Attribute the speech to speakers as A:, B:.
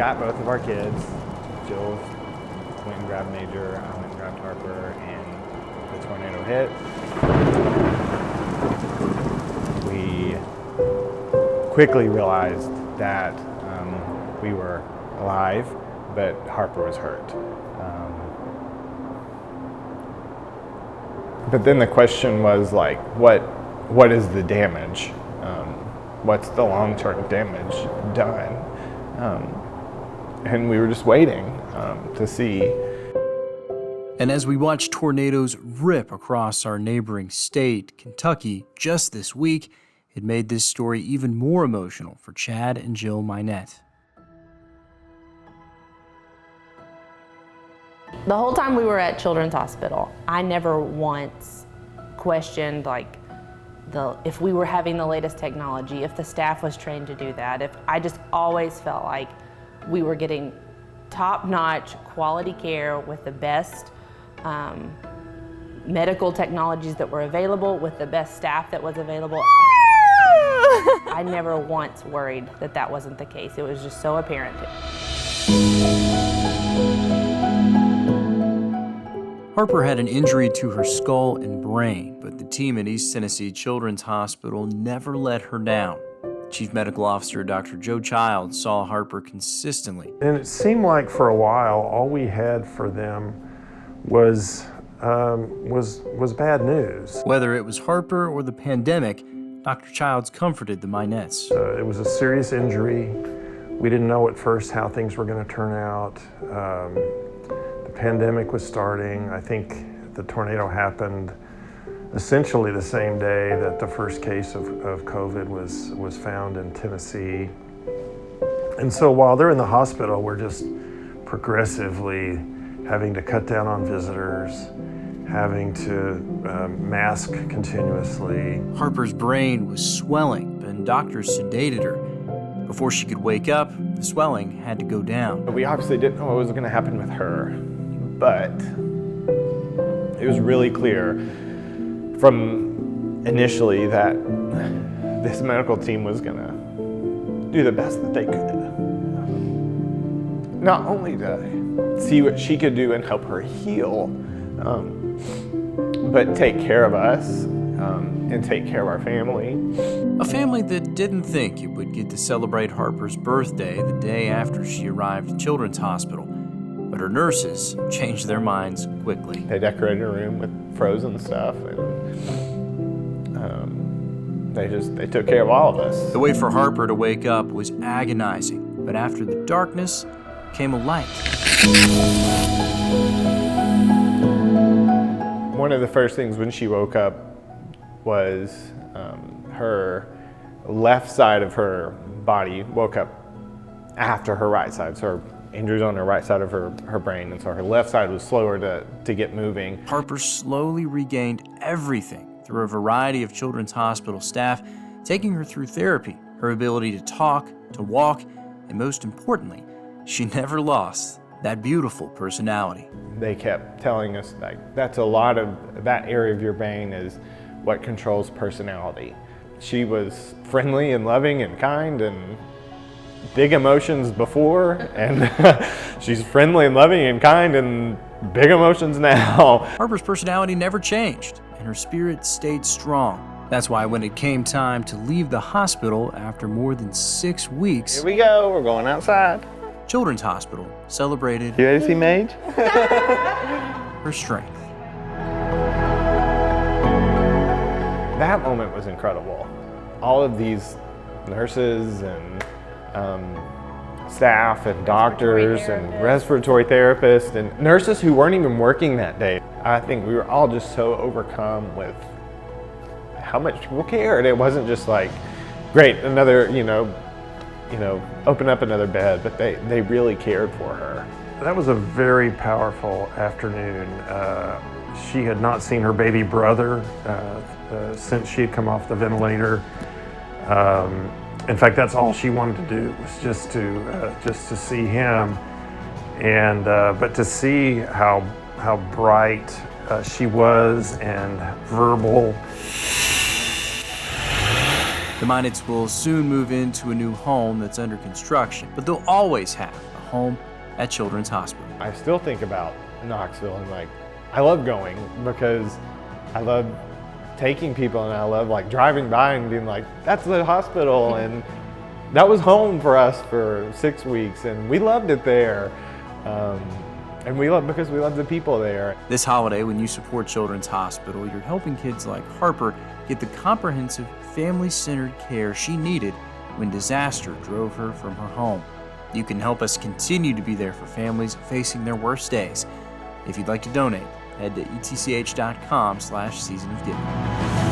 A: got both of our kids. Jill went and grabbed Major, I went and grabbed Harper, and the tornado hit. We quickly realized that we were alive, but Harper was hurt. But then the question was like, what is the damage? What's the long-term damage done? And we were just waiting to see.
B: And as we watch tornadoes rip across our neighboring state, Kentucky, just this week, it made this story even more emotional for Chad and Jill Mynatt.
C: The whole time we were at Children's Hospital, I never once questioned if we were having the latest technology, if the staff was trained to do that. I just always felt like we were getting top-notch quality care with the best medical technologies that were available, with the best staff that was available. I never once worried that that wasn't the case. It was just so apparent.
B: Harper had an injury to her skull and brain, but the team at East Tennessee Children's Hospital never let her down. Chief Medical Officer Dr. Joe Childs saw Harper consistently.
D: And it seemed like for a while, all we had for them was bad news.
B: Whether it was Harper or the pandemic, Dr. Childs comforted the Mynatts.
D: It was a serious injury. We didn't know at first how things were going to turn out. The pandemic was starting. I think the tornado happened essentially the same day that the first case of COVID was found in Tennessee. And so while they're in the hospital, we're just progressively having to cut down on visitors, having to mask continuously.
B: Harper's brain was swelling, and doctors sedated her. Before she could wake up, the swelling had to go down.
A: We obviously didn't know what was going to happen with her, but it was really clear from initially that this medical team was going to do the best that they could. Not only to see what she could do and help her heal, but take care of us and take care of our family.
B: A family that didn't think it would get to celebrate Harper's birthday the day after she arrived at Children's Hospital. But her nurses changed their minds quickly.
A: They decorated her room with frozen stuff, and they took care of all of us.
B: The wait for Harper to wake up was agonizing, but after the darkness came a light.
A: One of the first things when she woke up was her left side of her body woke up after her right side. So her injuries on the right side of her brain, and so her left side was slower to get moving.
B: Harper slowly regained everything through a variety of Children's Hospital staff, taking her through therapy, her ability to talk, to walk, and most importantly, she never lost that beautiful personality.
A: They kept telling us that's a lot of that area of your brain is what controls personality. She was friendly and loving and kind and big emotions before, and she's friendly and loving and kind and big emotions now.
B: Harper's personality never changed, and her spirit stayed strong. That's why when it came time to leave the hospital after more than 6 weeks,
A: Here we go, we're going outside.
B: Children's Hospital celebrated
A: You ready to see Mage?
B: her strength.
A: That moment was incredible. All of these nurses and staff and doctors and respiratory therapists and nurses who weren't even working that day. I think we were all just so overcome with how much people cared. It wasn't just like, great, another, open up another bed, but they really cared for her.
D: That was a very powerful afternoon. She had not seen her baby brother since she had come off the ventilator. In fact, that's all she wanted to do, was just to see him, and but to see how bright she was and verbal.
B: The Mynatts will soon move into a new home that's under construction, but they'll always have a home at Children's Hospital.
A: I still think about Knoxville and like, I love going because I love taking people and I love like driving by and being like, that's the hospital, and that was home for us for 6 weeks and we loved it there. And we love because we love the people there.
B: This holiday, when you support Children's Hospital, you're helping kids like Harper get the comprehensive, family-centered care she needed when disaster drove her from her home. You can help us continue to be there for families facing their worst days. If you'd like to donate, head to etch.com/seasonofgiving.